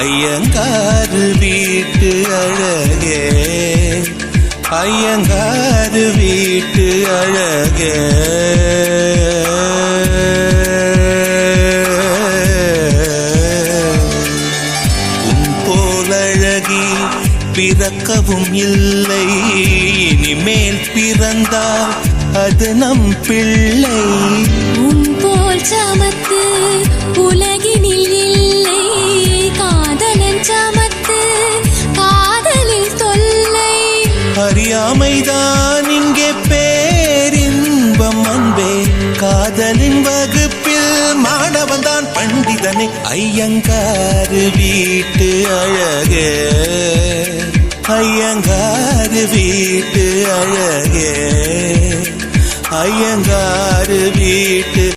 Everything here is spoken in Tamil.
ஐயங்காறு வீட்டு அழகே, ஐயங்காறு வீட்டு அழகே. உன் போலழகி பிறக்கவும் இல்லை, இனிமேல் பிறந்தால் அது நம் பிள்ளை. உன் போல் சமத்து உலகினில் இல்லை, காதலன் சமத்து காதலில் தொல்லை. அறியாமைதான் இங்கே பேரின்பம் அன்பே, காதலின் வகுப்பில் மாணவன் தான் பண்டிதனே. ஐயங்காறு வீட்டு அழகே, ஐயங்காறு வீட்டு அழகே, ஐயங்காறு வீட்டு